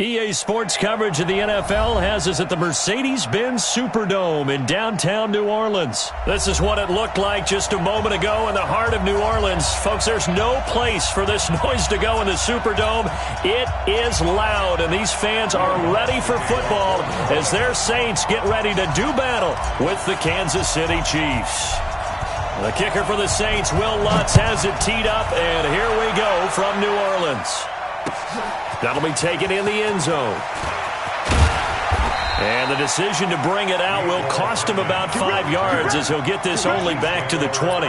EA Sports coverage of the NFL has us at the Mercedes-Benz Superdome in downtown New Orleans. This is what it looked like just a moment ago in the heart of New Orleans. Folks, there's no place for this noise to go in the Superdome. It is loud, and these fans are ready for football as their Saints get ready to do battle with the Kansas City Chiefs. The kicker for the Saints, Will Lutz, has it teed up, and here we go from New Orleans. That'll be taken in the end zone. And the decision to bring it out will cost him about 5 yards as he'll get this only back to the 20.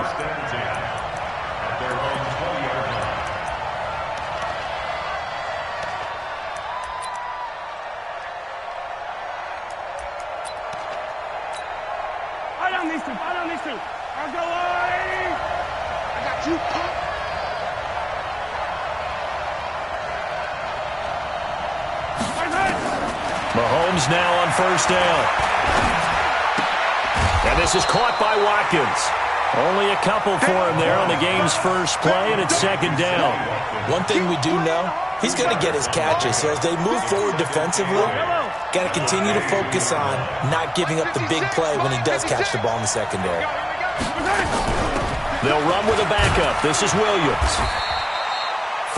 Mahomes now on first down. And this is caught by Watkins. Only a couple for him there on the game's first play, and it's second down. One thing we do know, he's going to get his catches. So as they move forward defensively, got to continue to focus on not giving up the big play when he does catch the ball in the secondary. They'll run with a backup. This is Williams.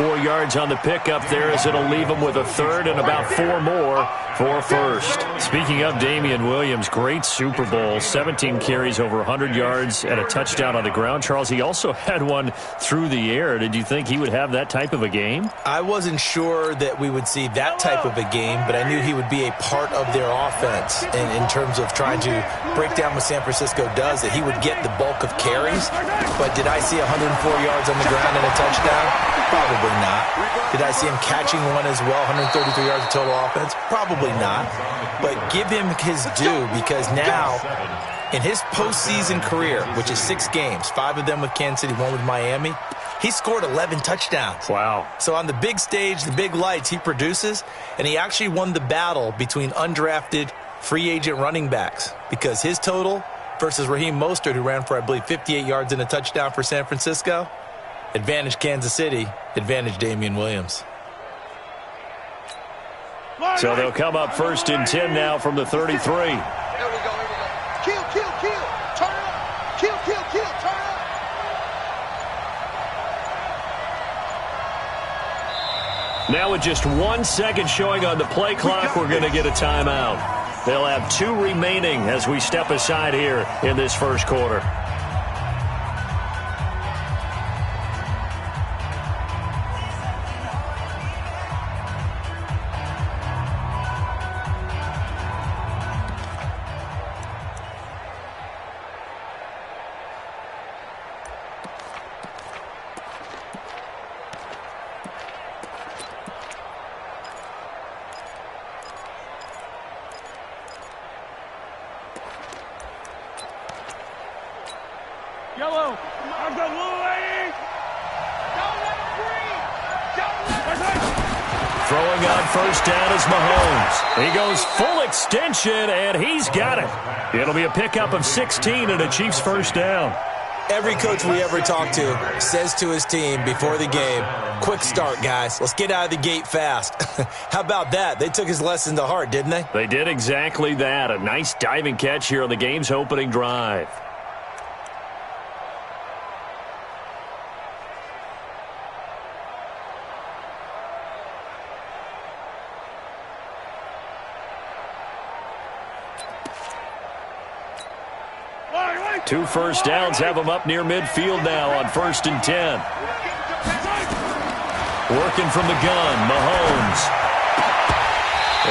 4 yards on the pickup there as it'll leave him with a third and about 4 more for first. Speaking of Damian Williams, great Super Bowl. 17 carries, over 100 yards, and a touchdown on the ground. Charles, he also had one through the air. Did you think he would have that type of a game? I wasn't sure that we would see that type of a game, but I knew he would be a part of their offense in terms of trying to break down what San Francisco does, that he would get the bulk of carries. But did I see 104 yards on the ground and a touchdown? Probably not. Did I see him catching one as well, 133 yards of total offense? Probably not. But give him his due, because now, in his postseason career, which is 6 games, 5 of them with Kansas City, 1 with Miami, he scored 11 touchdowns. Wow. So on the big stage, the big lights, he produces, and he actually won the battle between undrafted free agent running backs, because his total versus Raheem Mostert, who ran for, I believe, 58 yards and a touchdown for San Francisco, advantage Kansas City, advantage Damian Williams. So they'll come up first and 10 now from the 33. Here we go. Kill. Turn up. Kill. Turn up. Now with just 1 second showing on the play clock, we're going to get a timeout. They'll have 2 remaining as we step aside here in this first quarter. Yellow. I'm the blue lady. Don't let him breathe. Throwing on first down is Mahomes. He goes full extension, and he's got it. It'll be a pickup of 16 and a Chiefs first down. Every coach we ever talk to says to his team before the game, quick start, guys. Let's get out of the gate fast. How about that? They took his lesson to heart, didn't they? They did exactly that. A nice diving catch here on the game's opening drive. Two first downs have them up near midfield now on first and 10. Working from the gun, Mahomes.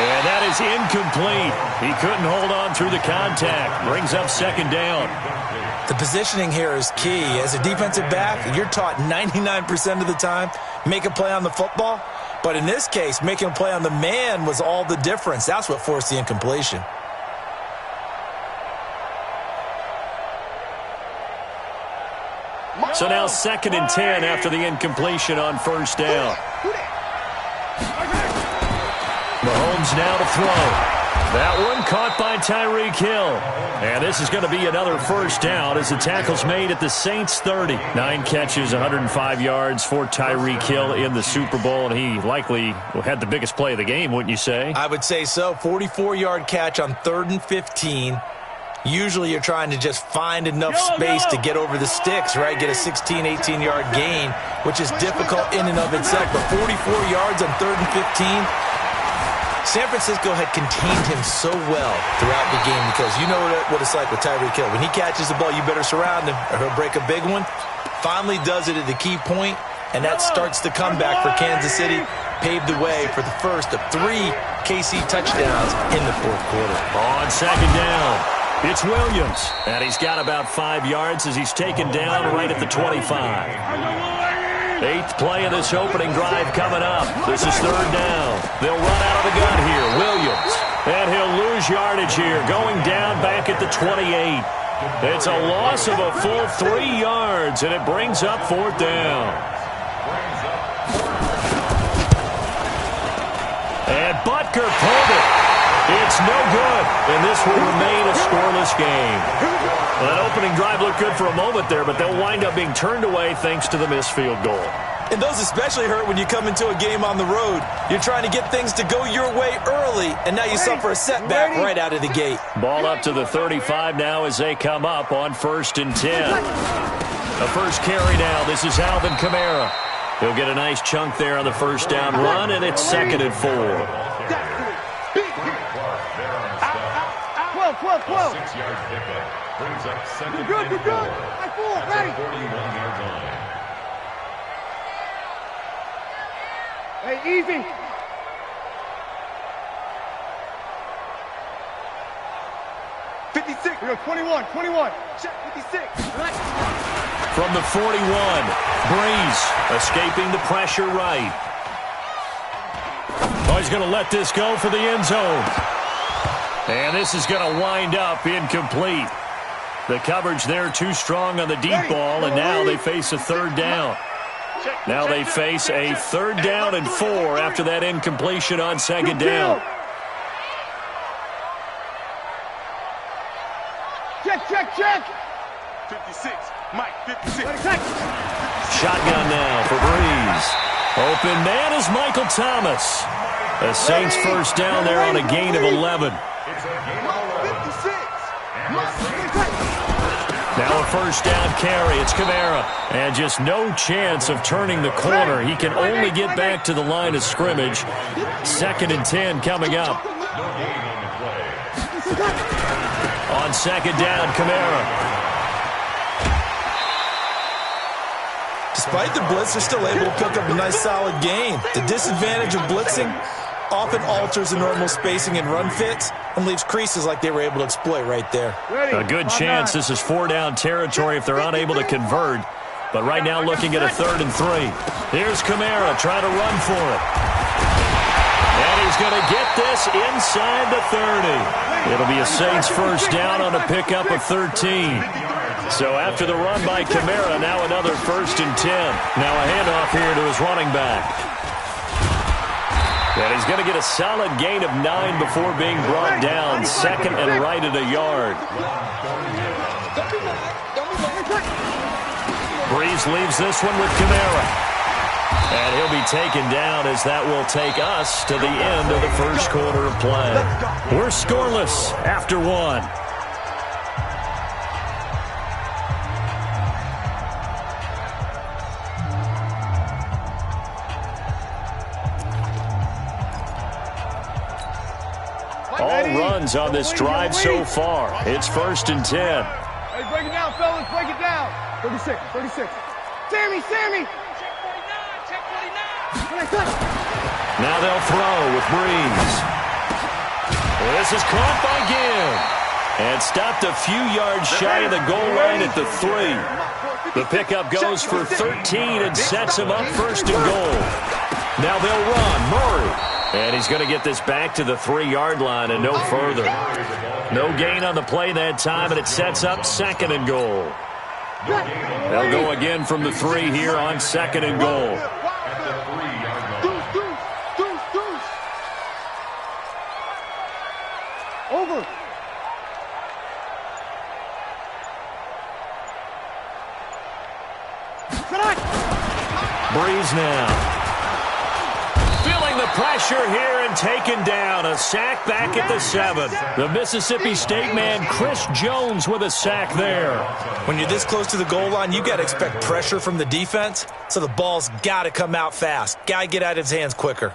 And that is incomplete. He couldn't hold on through the contact. Brings up second down. The positioning here is key. As a defensive back, you're taught 99% of the time, make a play on the football. But in this case, making a play on the man was all the difference. That's what forced the incompletion. So now second and 10 after the incompletion on first down. Mahomes now to throw. That one caught by Tyreek Hill. And this is going to be another first down as the tackle's made at the Saints' 30. 9 catches, 105 yards for Tyreek Hill in the Super Bowl, and he likely had the biggest play of the game, wouldn't you say? I would say so. 44-yard catch on 3rd and 15. Usually you're trying to just find enough space to get over the sticks, right? Get a 16, 18-yard gain, which is difficult in and of itself. But 44 yards on 3rd and 15. San Francisco had contained him so well throughout the game because you know what it's like with Tyreek Hill. When he catches the ball, you better surround him or he'll break a big one. Finally does it at the key point, and that starts the comeback for Kansas City. Paved the way for the first of 3 KC touchdowns in the 4th quarter. On 2nd down, it's Williams, and he's got about 5 yards as he's taken down right at the 25. 8th play of this opening drive coming up. This is 3rd down. They'll run out of the gun here. Williams. And he'll lose yardage here. Going down back at the 28. It's a loss of a full 3 yards, and it brings up 4th down. And Butker pulled it. It's no good, and this will remain a scoreless game. Well, that opening drive looked good for a moment there, but they'll wind up being turned away thanks to the missed field goal. And those especially hurt when you come into a game on the road. You're trying to get things to go your way early, and now you suffer a setback right out of the gate. Ball up to the 35 now as they come up on 1st and 10. The first carry now. This is Alvin Kamara. He'll get a nice chunk there on the first down run, and it's 2nd and 4. 12. 6-yard pickup brings up 2nd and 4. You're good. High full, ready. 41-yard line. Hey, easy. '56. 21. Check 56. From the 41, Breeze escaping the pressure right. Oh, he's going to let this go for the end zone. And this is going to wind up incomplete. The coverage there too strong on the deep ball, and now they face a 3rd down. Now they face a 3rd down and 4 after that incompletion on 2nd down. Check. 56. Mike, 56. Shotgun now for Breeze. Open man is Michael Thomas. The Saints first down there on a gain of 11. Now a first down carry. It's Kamara. And just no chance of turning the corner. He can only get back to the line of scrimmage. 2nd and 10 coming up. On 2nd down, Kamara. Despite the blitz, they're still able to pick up a nice solid gain. The disadvantage of blitzing often alters the normal spacing and run fits and leaves creases like they were able to exploit right there. A good chance this is 4-down territory if they're unable to convert. But right now looking at a 3rd and 3. Here's Kamara trying to run for it. And he's going to get this inside the 30. It'll be a Saints first down on a pickup of 13. So after the run by Kamara, now another 1st and 10. Now a handoff here to his running back. And he's going to get a solid gain of 9 before being brought down. 2nd and right at a yard. Breeze leaves this one with Kamara. And he'll be taken down as that will take us to the end of the first quarter of play. We're scoreless after 1. All runs on this drive so far. It's 1st and 10. Hey, break it down, fellas. Break it down. 36. Sammy. Check 49. Now they'll throw with Breeze. This is caught by Gibb. And stopped a few yards shy of the goal line at the 3. The pickup goes for 13 and sets him up 1st and goal. Now they'll run. Murray. And he's going to get this back to the 3-yard line and no further. No gain on the play that time, and it sets up 2nd and goal. They'll go again from the 3 here on 2nd and goal. pressure here and taken down. A sack back at the 7. The Mississippi State man, Chris Jones, with a sack there. When you're this close to the goal line, you got to expect pressure from the defense, so the ball's got to come out fast. Got to get out of his hands quicker.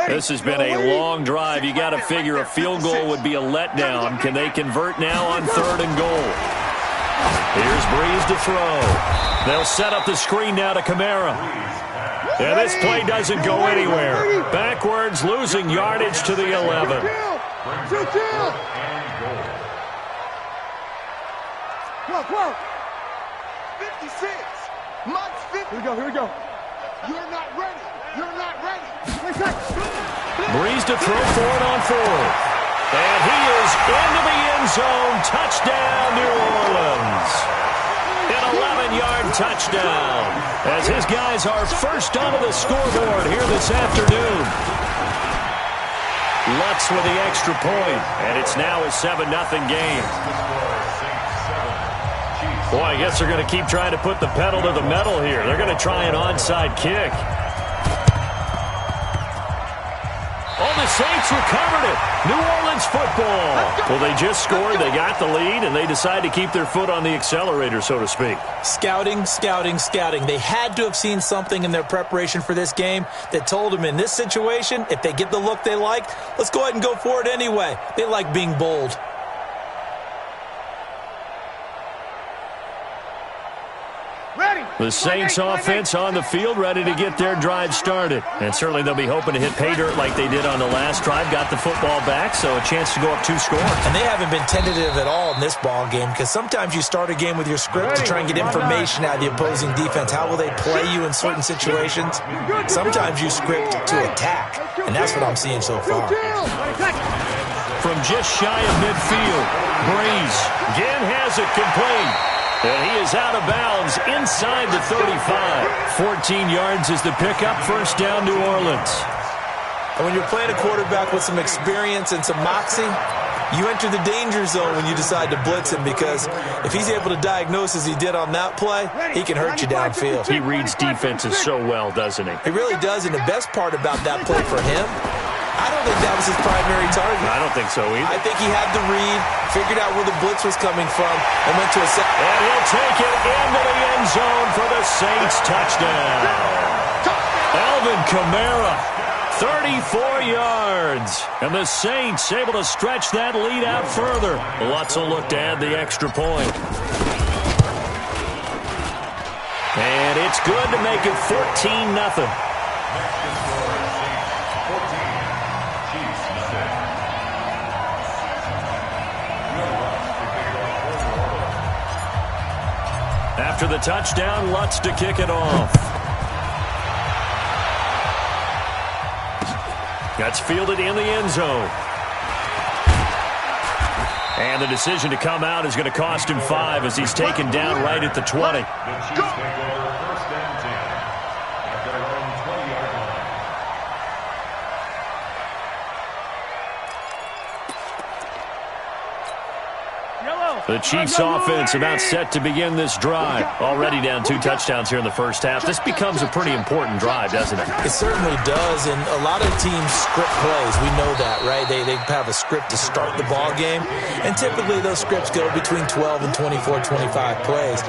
This has been a long drive. You got to figure a field goal would be a letdown. Can they convert now on 3rd and goal? Here's Breeze to throw. They'll set up the screen now to Kamara. And this play doesn't go anywhere. Backwards, losing yardage to the 11. 56. Mike's 50. Here we go. You're not ready. Breeze to throw for it on 4th. And he is into the end zone. Touchdown, New Orleans. An 11-yard touchdown as his guys are first onto the scoreboard here this afternoon. Lutz with the extra point, and it's now a 7-0 game. Boy, I guess they're going to keep trying to put the pedal to the metal here. They're going to try an onside kick. Oh, the Saints recovered it. New Orleans football. Well, they just scored. They got the lead, and they decide to keep their foot on the accelerator, so to speak. Scouting. They had to have seen something in their preparation for this game that told them in this situation, if they get the look they like, let's go ahead and go for it anyway. They like being bold. The Saints offense on the field, ready to get their drive started. And certainly they'll be hoping to hit pay dirt like they did on the last drive. Got the football back, so a chance to go up 2 scores. And they haven't been tentative at all in this ball game, because sometimes you start a game with your script to try and get information out of the opposing defense. How will they play you in certain situations? Sometimes you script to attack, and that's what I'm seeing so far. From just shy of midfield, Breeze again has it complete. And he is out of bounds inside the 35. 14 yards is the pickup. First down, New Orleans. And when you're playing a quarterback with some experience and some moxie, you enter the danger zone when you decide to blitz him, because if he's able to diagnose as he did on that play, he can hurt you downfield. He reads defenses so well, doesn't he? He really does, and the best part about that play for him, I don't think that was his primary target. I don't think so either. I think he had the read, figured out where the blitz was coming from, and went to a set. And he'll take it into the end zone for the Saints touchdown. Alvin Kamara, 34 yards. And the Saints able to stretch that lead out further. Lutz will look to add the extra point. And it's good to make it 14-0. After the touchdown, Lutz to kick it off. That's fielded in the end zone. And the decision to come out is going to cost him 5 as he's taken down right at the 20. The Chiefs offense about set to begin this drive. Already down 2 touchdowns here in the first half. This becomes a pretty important drive, doesn't it? It certainly does, and a lot of teams script plays. We know that, right? They have a script to start the ball game, and typically those scripts go between 12 and 24, 25 plays.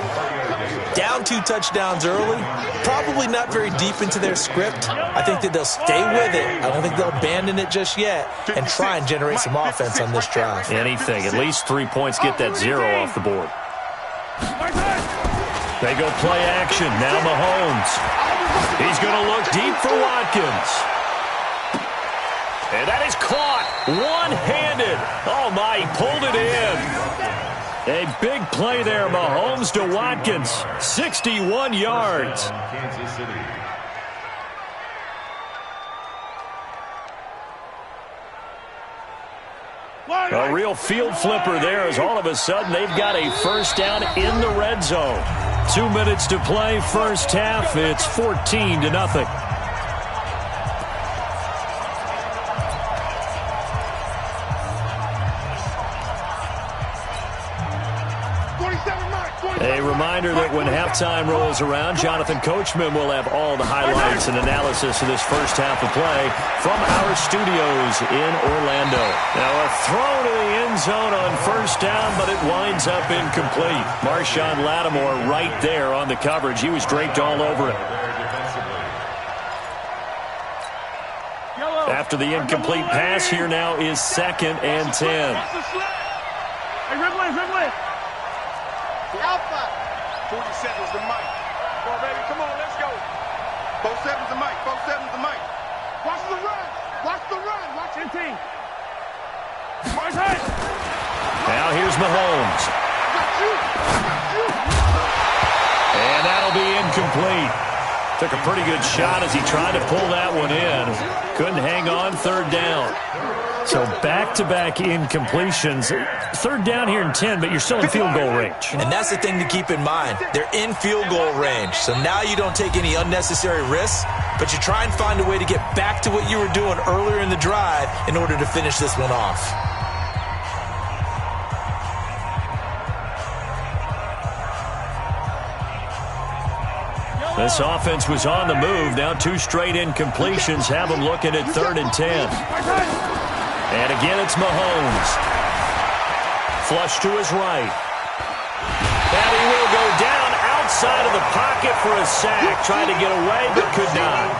Down 2 touchdowns early, probably not very deep into their script. I think that they'll stay with it. I don't think they'll abandon it just yet and try and generate some offense on this drive. Anything. At least 3 points, get that 0 off the board. They go play action. Now Mahomes. He's going to look deep for Watkins. And that is caught one-handed. Oh, my, he pulled it in. A big play there, Mahomes to Watkins. 61 yards. A real field flipper there as all of a sudden they've got a first down in the red zone. 2 minutes to play, first half. It's 14-0. A reminder reminder that when halftime rolls around, Jonathan Coachman will have all the highlights and analysis of this first half of play from our studios in Orlando. Now a throw to the end zone on first down, but it winds up incomplete. Marshawn Lattimore right there on the coverage. He was draped all over it. After the incomplete pass, here now is 2nd and 10. Hey, Ridley. Alpha. 40 seconds to Mike. Come on, baby. Come on, let's go. 4 seconds to Mike. 4 seconds to Mike. Watch the run. Watch 10. Now here's Mahomes. And that'll be incomplete. Took a pretty good shot as he tried to pull that one in. Couldn't hang on, 3rd down. So back-to-back incompletions. 3rd down here and 10, but you're still in field goal range. And that's the thing to keep in mind. They're in field goal range. So now you don't take any unnecessary risks, but you try and find a way to get back to what you were doing earlier in the drive in order to finish this one off. This offense was on the move. Now 2 straight incompletions have them looking at 3rd and 10. And again, it's Mahomes. Flush to his right. And he will go down outside of the pocket for a sack. Tried to get away, but could not.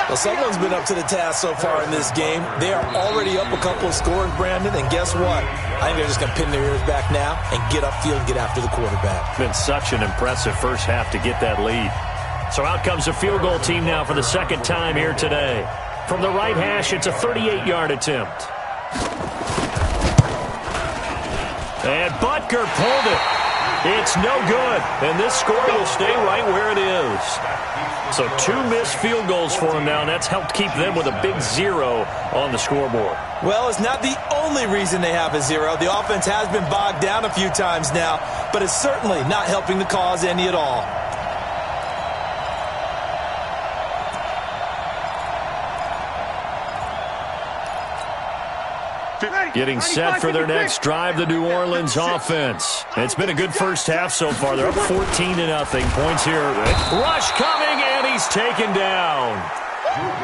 Well, someone's been up to the task so far in this game. They are already up a couple of scores, Brandon, and guess what? I think they're just going to pin their ears back now and get upfield and get after the quarterback. Been such an impressive first half to get that lead. So out comes the field goal team now for the 2nd time here today. From the right hash, it's a 38-yard attempt. And Butker pulled it. It's no good. And this score will stay right where it is. So 2 missed field goals for him now, and that's helped keep them with a big 0 on the scoreboard. Well, it's not the only reason they have a 0. The offense has been bogged down a few times now, but it's certainly not helping the cause any at all. Getting set for their next drive, the New Orleans offense. It's been a good first half so far. They're up 14-0. Points here. Rush coming, and he's taken down.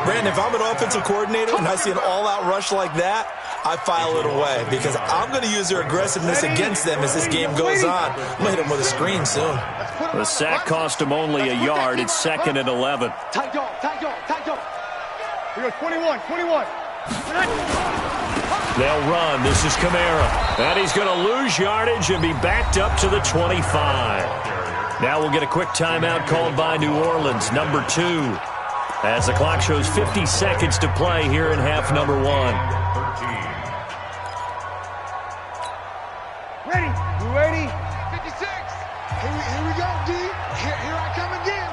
Brandon, if I'm an offensive coordinator and I see an all-out rush like that, I file it away because I'm going to use their aggressiveness against them as this game goes on. I'm going to hit them with a screen soon. The sack cost him only a yard. It's 2nd and 11. Tight dog. We go 21. They'll run. This is Kamara. And he's going to lose yardage and be backed up to the 25. Now we'll get a quick timeout called by New Orleans, number 2. As the clock shows 50 seconds to play here in half number 1. Ready? You ready? 56. Here we go, D. Here I come again.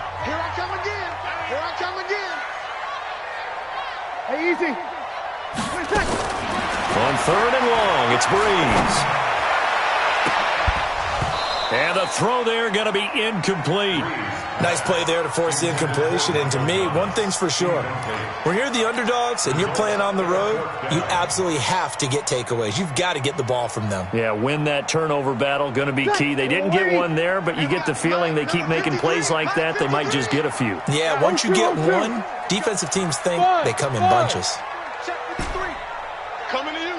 Hey, easy. On 3rd and long, it's Breeze. And the throw there going to be incomplete. Nice play there to force the incompletion. And to me, one thing's for sure. When you're the underdogs and you're playing on the road, you absolutely have to get takeaways. You've got to get the ball from them. Yeah, win that turnover battle, going to be key. They didn't get one there, but you get the feeling they keep making plays like that, they might just get a few. Yeah, once you get one, defensive teams think they come in bunches. Check 53. Coming to you.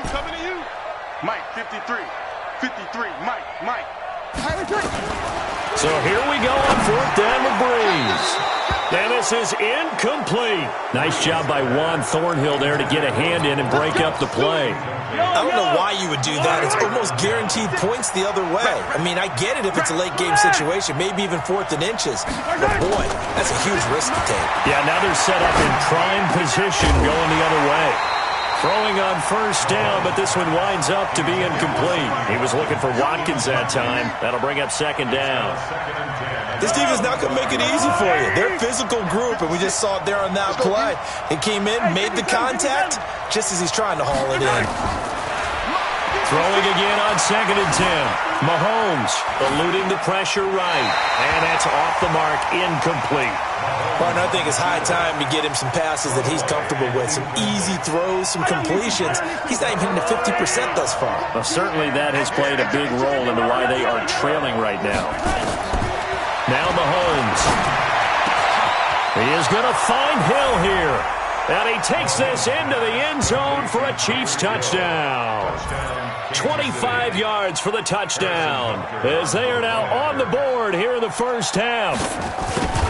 Mike, 53. Mike. So here we go on 4th down with Breeze. And this is incomplete. Nice job by Juan Thornhill there to get a hand in and break up the play. I don't know why you would do that. It's almost guaranteed points the other way. I mean, I get it if it's a late game situation, maybe even 4th and inches. But boy, that's a huge risk to take. Yeah, now they're set up in prime position going the other way. Throwing on 1st down, but this one winds up to be incomplete. He was looking for Watkins that time. That'll bring up 2nd down. This team is not going to make it easy for you. They're a physical group, and we just saw it there on that play. He came in, made the contact, just as he's trying to haul it in. Throwing again on 2nd and 10. Mahomes eluding the pressure right. And that's off the mark, incomplete. Well, I think it's high time to get him some passes that he's comfortable with. Some easy throws, some completions. He's not even hitting the 50% thus far. Well, certainly that has played a big role into why they are trailing right now. Now Mahomes. He is going to find Hill here. And he takes this into the end zone for a Chiefs touchdown. 25 yards for the touchdown as they are now on the board here in the first half.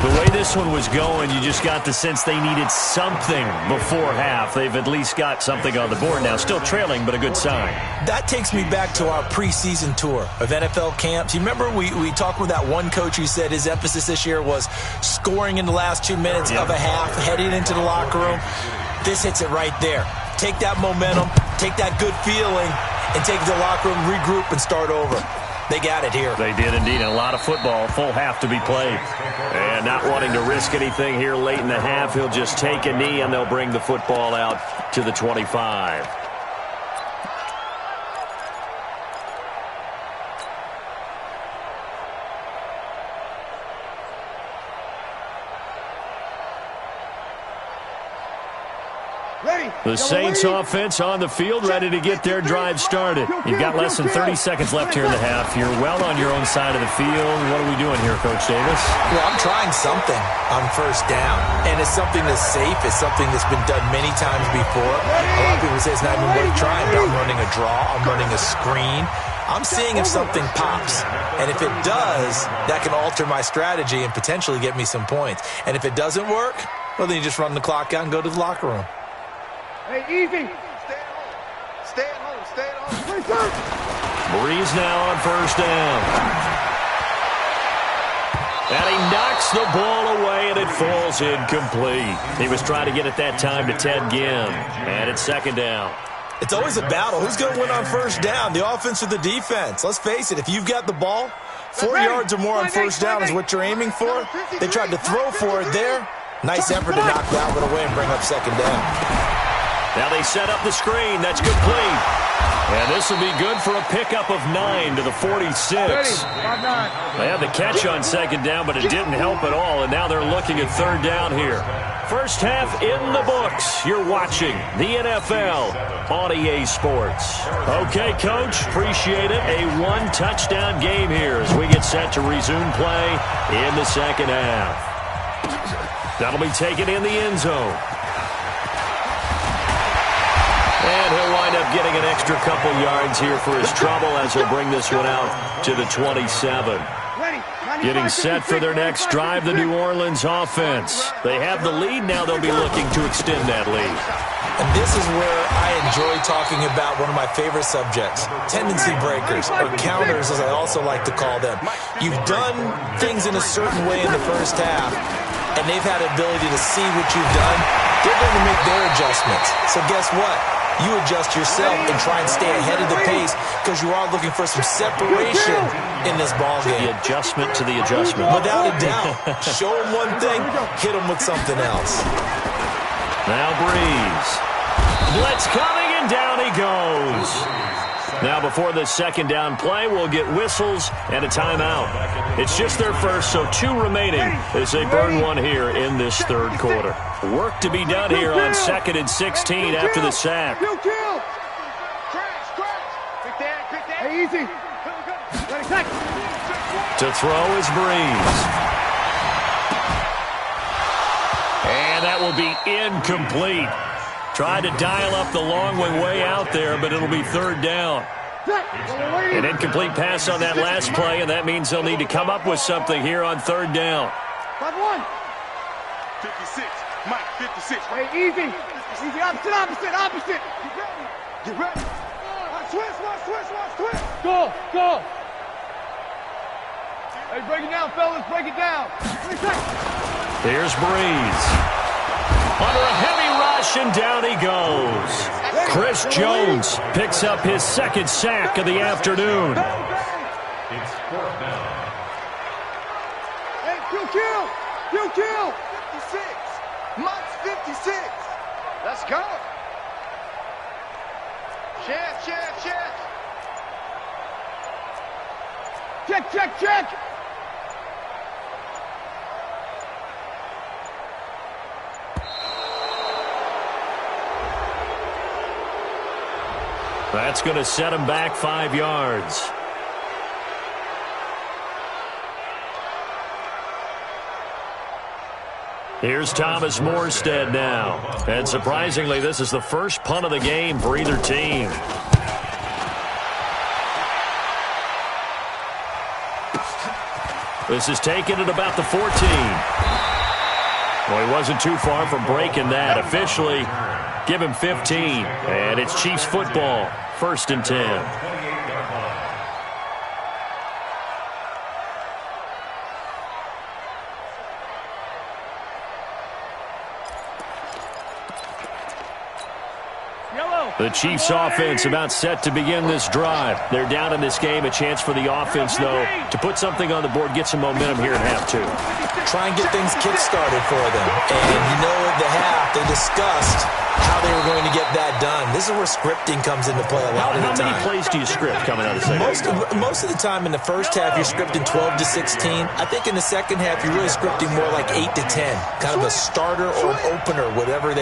The way this one was going, you just got the sense they needed something before half. They've at least got something on the board now. Still trailing, but a good sign. That takes me back to our preseason tour of NFL camps. You remember we talked with that one coach who said his emphasis this year was scoring in the last 2 minutes of a half, heading into the locker room. This hits it right there. Take that momentum, take that good feeling, and take it to the locker room, regroup, and start over. They got it here. They did indeed. And a lot of football, full half to be played. And not wanting to risk anything here late in the half, he'll just take a knee and they'll bring the football out to the 25. The Saints offense on the field, ready to get their drive started. You've got less than 30 seconds left here in the half. You're well on your own side of the field. What are we doing here, Coach Davis? Well, I'm trying something on first down, and it's something that's safe. It's something that's been done many times before. A lot of people say it's not even worth trying, but I'm running a draw. I'm running a screen. I'm seeing if something pops, and if it does, that can alter my strategy and potentially get me some points. And if it doesn't work, well, then you just run the clock out and go to the locker room. Hey, easy. Stay at home. Stay at home. Breeze now on first down. And he knocks the ball away, and it falls incomplete. He was trying to get it that time to Ted Ginn. And it's second down. It's always a battle. Who's going to win on first down, the offense or the defense? Let's face it, if you've got the ball, 4 yards or more on first down is what you're aiming for. They tried to throw for it there. Nice effort to knock that one away and bring up second down. Now they set up the screen. That's complete. And this will be good for a pickup of 9 to the 46. They had the catch on second down, but it didn't help at all. And now they're looking at third down here. First half in the books. You're watching the NFL on EA Sports. Okay, Coach, appreciate it. A one-touchdown game here as we get set to resume play in the second half. That'll be taken in the end zone. And he'll wind up getting an extra couple yards here for his trouble as he'll bring this one out to the 27. Getting set for their next drive, the New Orleans offense. They have the lead. Now they'll be looking to extend that lead. And this is where I enjoy talking about one of my favorite subjects, tendency breakers, or counters as I also like to call them. You've done things in a certain way in the first half, and they've had the ability to see what you've done. They're going to make their adjustments. So guess what? You adjust yourself and try and stay ahead of the pace because you are looking for some separation in this ball game. The adjustment to the adjustment. Without a doubt. Show them one thing, hit them with something else. Now Breeze. Blitz coming, and down he goes. Now before the second down play, we'll get whistles and a timeout. It's just their first, so 2 remaining as they burn one here in this third quarter. Work to be done here on 2nd and 16 after the sack. Hey, easy. To throw is Breeze. And that will be incomplete. Tried to dial up the long way out there, but it'll be third down. An incomplete pass on that last play, and that means they'll need to come up with something here on third down. 5-1. 56. Mike, 56. Hey, easy. Easy. Opposite. Get ready. Switch. Go. Hey, break it down, fellas. Break it down. Here's Breeze. Under a heavy rush, and down he goes. Chris Jones picks up his second sack of the afternoon. It's fourth down. Hey, kill. 56. Mike's 56. Let's go. Chance. Check. That's going to set him back 5 yards. Here's Thomas Morstead now. And surprisingly, this is the first punt of the game for either team. This is taken at about the 14. Well, he wasn't too far from breaking that. Officially, give him 15. And it's Chiefs football, 1st and 10. The Chiefs offense about set to begin this drive. They're down in this game. A chance for the offense, though, to put something on the board, get some momentum here in half 2. Try and get things kick-started for them. And you know at the half, they discussed how they were going to get that done. This is where scripting comes into play a lot of the time. How many plays do you script coming out of the second? Most of the time in the first half, you're scripting 12 to 16. I think in the second half, you're really scripting more like 8 to 10. Kind of a starter or an opener, whatever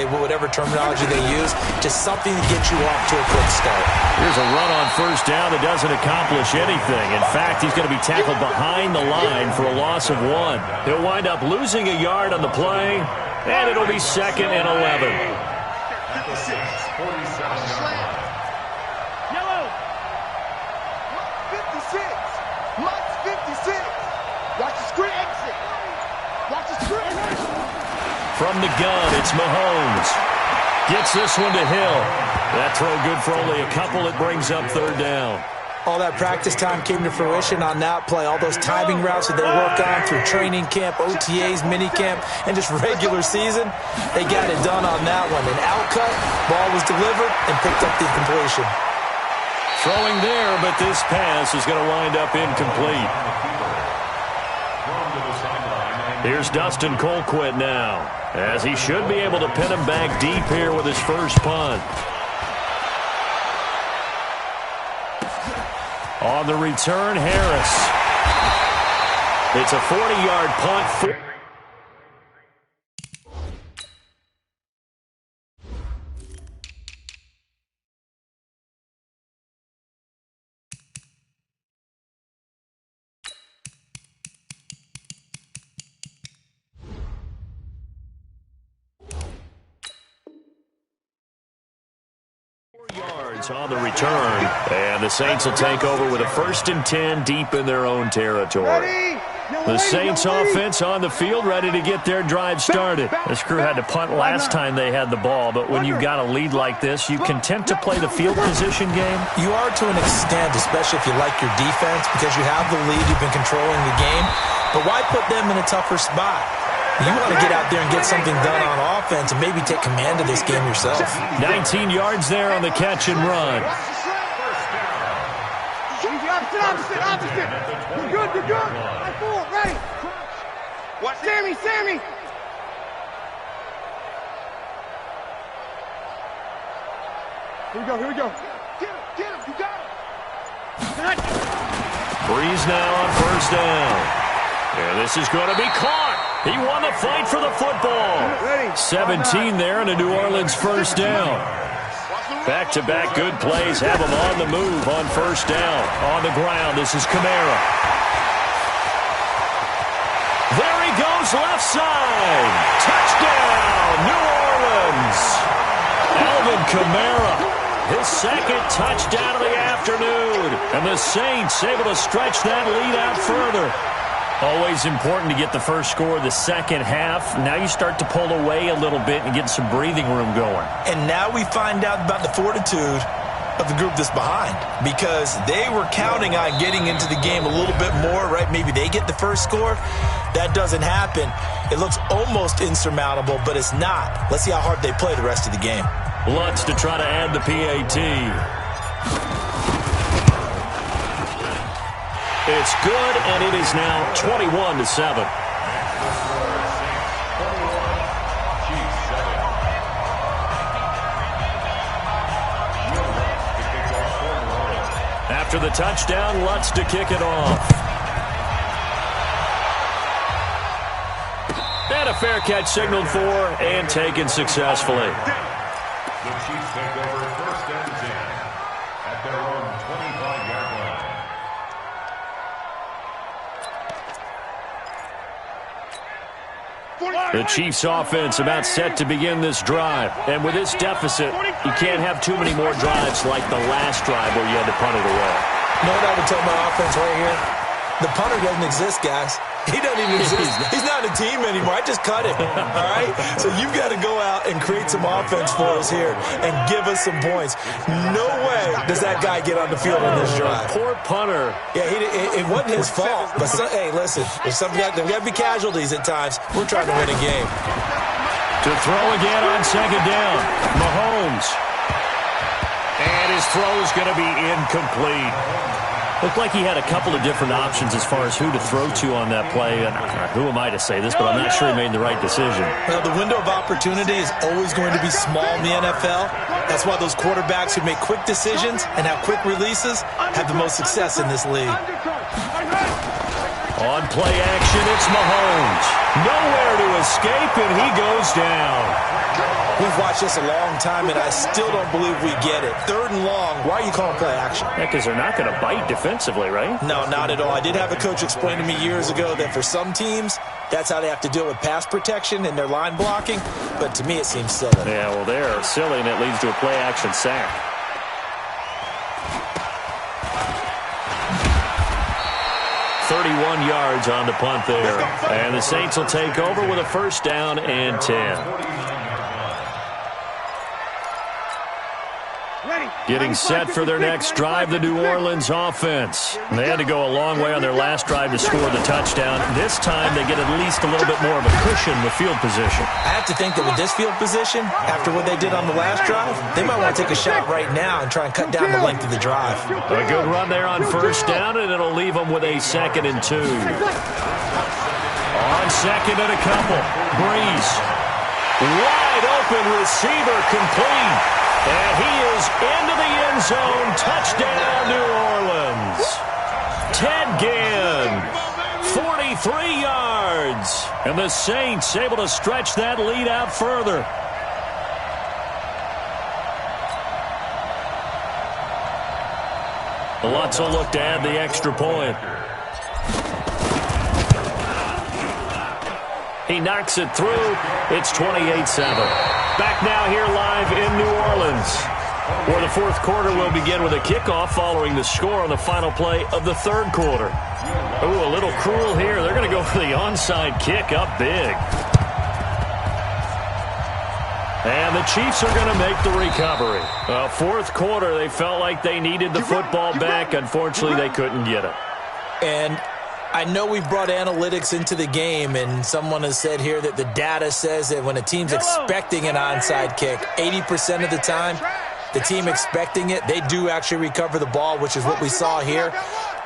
terminology they use. Just something to get you off to a quick start. Here's a run on 1st down that doesn't accomplish anything. In fact, he's going to be tackled behind the line for a loss of 1. He'll wind up losing a yard on the play, and it'll be 2nd and 11. 56, 47-yard Yellow. 56. Mike's 56. Watch the screen exit. Watch the screen. From the gun, it's Mahomes. Gets this one to Hill. That throw good for only a couple. It brings up 3rd down. All that practice time came to fruition on that play. All those timing routes that they work on through training camp, OTAs, minicamp, and just regular season, they got it done on that one. An outcut, ball was delivered, and picked up the completion. Throwing there, but this pass is going to wind up incomplete. Here's Dustin Colquitt now, as he should be able to pin him back deep here with his first punt. On the return, Harris. It's a 40-yard punt. On the return, and the Saints will take over with a 1st and 10 deep in their own territory. The Saints offense on the field, ready to get their drive started. This crew had to punt last time they had the ball, but when you've got a lead like this, you content to play the field position game? You are to an extent, especially if you like your defense, because you have the lead, you've been controlling the game. But why put them in a tougher spot? You want to get out there and get something done on offense and maybe take command of this game yourself. 19 yards there on the catch and run. Opposite. You're good. I forward, ready. Watch Sammy. Here we go. Get him, you got it. Breeze now on 1st down. And this is going to be caught. He won the fight for the football. 17 there and a New Orleans 1st down. Back-to-back good plays have him on the move on 1st down. On the ground, this is Kamara. There he goes, left side. Touchdown, New Orleans. Alvin Kamara, his 2nd touchdown of the afternoon. And the Saints able to stretch that lead out further. Always important to get the first score of the second half. Now you start to pull away a little bit and get some breathing room going. And now we find out about the fortitude of the group that's behind, because they were counting on getting into the game a little bit more, right? Maybe they get the first score. That doesn't happen. It looks almost insurmountable, but it's not. Let's see how hard they play the rest of the game. Lutz to try to add the PAT. It's good, and it is now 21-7. After the touchdown, Lutz to kick it off. And a fair catch signaled for and taken successfully. The Chiefs take over 1st and 10 at their own 25-yard line. The Chiefs offense about set to begin this drive. And with this deficit, you can't have too many more drives like the last drive where you had to punt it away. You know what I would tell my offense right here? The punter doesn't exist, guys. He doesn't even exist. He's not a team anymore. I just cut him, all right? So you've got to go out and create some offense for us here and give us some points. No way does that guy get on the field on this drive. Poor punter. Yeah, it wasn't his fault. But, hey, listen, there's got to be casualties at times. We're trying to win a game. To throw again on second down, Mahomes. And his throw is going to be incomplete. Looked like he had a couple of different options as far as who to throw to on that play. And who am I to say this, but I'm not sure he made the right decision. Well, the window of opportunity is always going to be small in the NFL. That's why those quarterbacks who make quick decisions and have quick releases have the most success in this league. On play action, it's Mahomes. Nowhere to escape, and he goes down. We've watched this a long time, and I still don't believe we get it. 3rd and long, why are you calling play action? Yeah, because they're not going to bite defensively, right? No, not at all. I did have a coach explain to me years ago that for some teams, that's how they have to deal with pass protection and their line blocking. But to me, it seems silly. Yeah, well, they're silly, and it leads to a play action sack. .31 yards on the punt there. And the Saints will take over with a 1st down and 10. Getting set for their next drive, the New Orleans offense. They had to go a long way on their last drive to score the touchdown. This time they get at least a little bit more of a cushion with field position. I have to think that with this field position, after what they did on the last drive, they might want to take a shot right now and try and cut down the length of the drive. A good run there on 1st down, and it'll leave them with a 2nd and 2. On 2nd and a couple, Breeze. Wide open receiver complete. And he is into the end zone. Touchdown, New Orleans. Ted Ginn, 43 yards. And the Saints able to stretch that lead out further. The Lutz will look to add the extra point. He knocks it through. It's 28-7. Back now here live in New Orleans, where the 4th quarter will begin with a kickoff following the score on the final play of the 3rd quarter. Ooh, a little cruel here. They're going to go for the onside kick up big. And the Chiefs are going to make the recovery. 4th quarter, they felt like they needed the football back. Unfortunately, they couldn't get it. And I know we brought analytics into the game, and someone has said here that the data says that when a team's expecting an onside kick, 80% of the time, the team expecting it, they do actually recover the ball, which is what we saw here.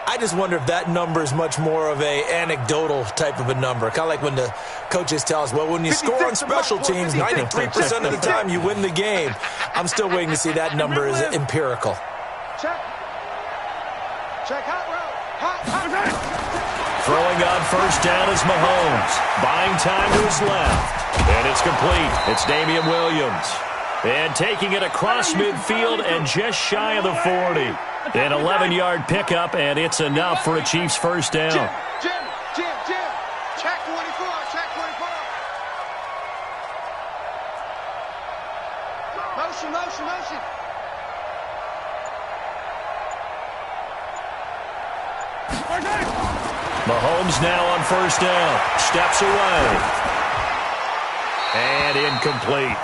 I just wonder if that number is much more of a anecdotal type of a number. Kind of like when the coaches tell us, well, when you score on special teams, 93% of the time you win the game. I'm still waiting to see that number is empirical. Check. Hot route. Throwing on 1st down is Mahomes. Buying time to his left. And it's complete. It's Damian Williams. And taking it across midfield and just shy of the 40. An 11-yard pickup, and it's enough for a Chiefs 1st down. Jim. Check 24. Motion. Mahomes now on 1st down. Steps away. And incomplete.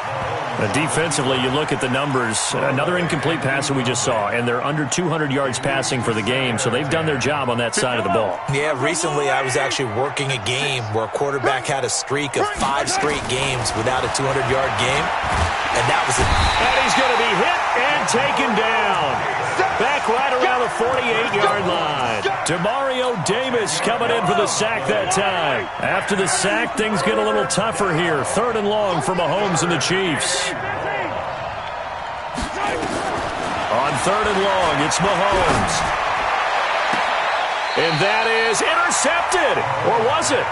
Defensively, you look at the numbers. Another incomplete pass that we just saw, and they're under 200 yards passing for the game, so they've done their job on that side of the ball. Yeah, recently I was actually working a game where a quarterback had a streak of 5 straight games without a 200-yard game, and that was it. And he's going to be hit and taken down. Back right around the 48-yard line. Demario Davis coming in for the sack that time. After the sack, things get a little tougher here. 3rd and long for Mahomes and the Chiefs. On 3rd and long, it's Mahomes. And that is intercepted. Or was it?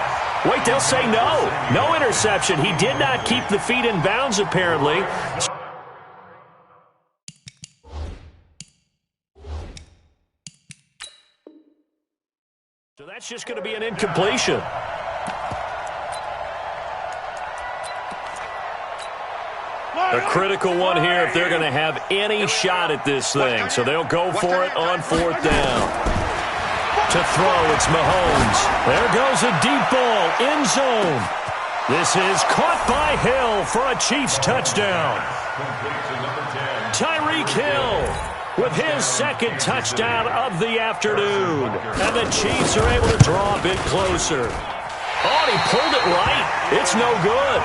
Wait, they'll say no. No interception. He did not keep the feet in bounds, apparently. So that's just going to be an incompletion. A critical one here if they're going to have any shot at this thing. So they'll go for it on 4th down. To throw, it's Mahomes. There goes a deep ball, end zone. This is caught by Hill for a Chiefs touchdown. Tyreek Hill with his 2nd touchdown of the afternoon. And the Chiefs are able to draw a bit closer. Oh, and he pulled it right. It's no good.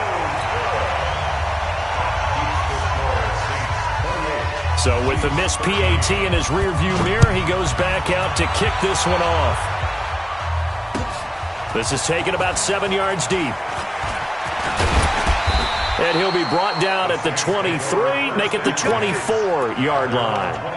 So with the missed PAT in his rearview mirror, he goes back out to kick this one off. This is taken about 7 yards deep. And he'll be brought down at the 23, make it the 24-yard line.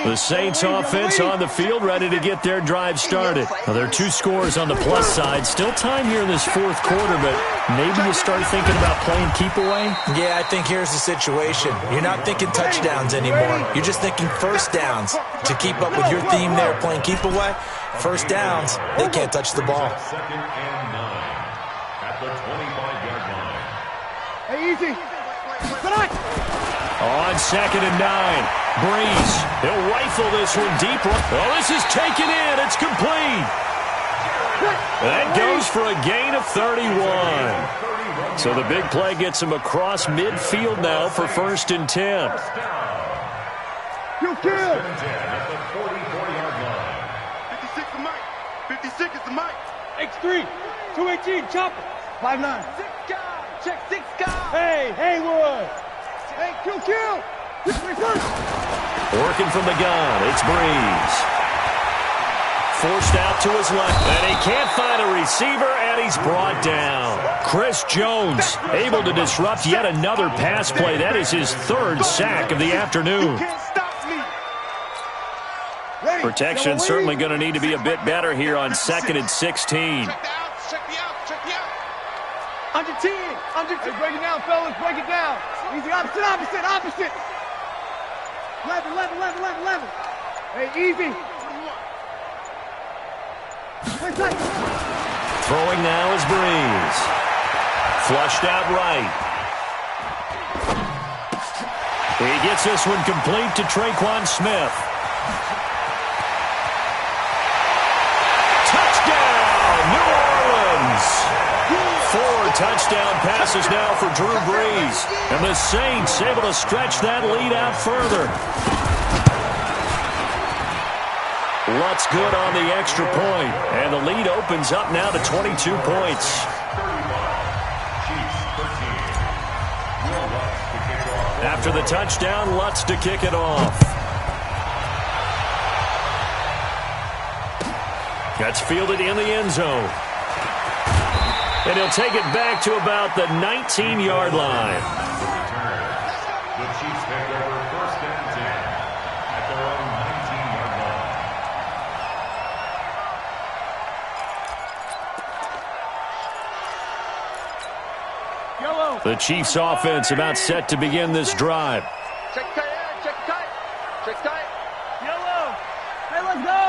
The Saints offense on the field, ready to get their drive started. Now, there are 2 scores on the plus side. Still time here in this 4th quarter, but maybe you start thinking about playing keep away? Yeah, I think here's the situation. You're not thinking touchdowns anymore. You're just thinking first downs. To keep up with your theme there, playing keep away, first downs, they can't touch the ball. 2nd and 9 at the 25-yard line. Hey, easy. Tonight. On 2nd and 9. Breeze. He'll rifle this one deep. Oh, this is taken in. It's complete. That goes for a gain of 31. So the big play gets him across midfield now for 1st and 10. You kill. 44-yard line. 56 is Mike. 56 is the Mike. X3. 218. Chopper. 5'9". 6 guy. Check 6 guy. Hey, Haywood. Hey, kill. Working from the gun, it's Breeze. Forced out to his left, and he can't find a receiver, and he's brought down. Chris Jones able to disrupt yet another pass play. That is his 3rd sack of the afternoon. Protection certainly going to need to be a bit better here on 2nd and 16. Under 10. Hey, break it down, fellas. Break it down. Easy, opposite. 11. Hey, easy. Throwing now is Breeze. Flushed out right. He gets this one complete to Traquan Smith. Touchdown, New Orleans! 4 touchdown passes now for Drew Brees. And the Saints able to stretch that lead out further. Lutz good on the extra point. And the lead opens up now to 22 points. After the touchdown, Lutz to kick it off. That's fielded in the end zone. And he'll take it back to about the 19-yard line. The Chiefs take over 1st and 10 at their own 19-yard line. The Chiefs offense about set to begin this drive. Check tight. Yellow. Hey, let's go.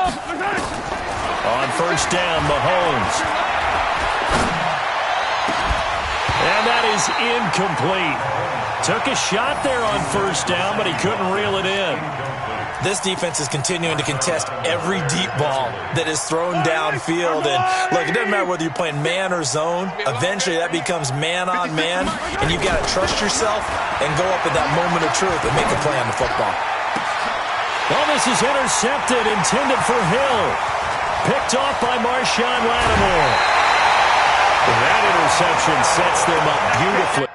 On 1st down, Mahomes. And that is incomplete. Took a shot there on 1st down, but he couldn't reel it in. This defense is continuing to contest every deep ball that is thrown downfield. And look, it doesn't matter whether you're playing man or zone. Eventually, that becomes man on man, and you've got to trust yourself and go up at that moment of truth and make a play on the football. Well, this is intercepted, intended for Hill. Picked off by Marshawn Lattimore. That interception sets them up beautifully.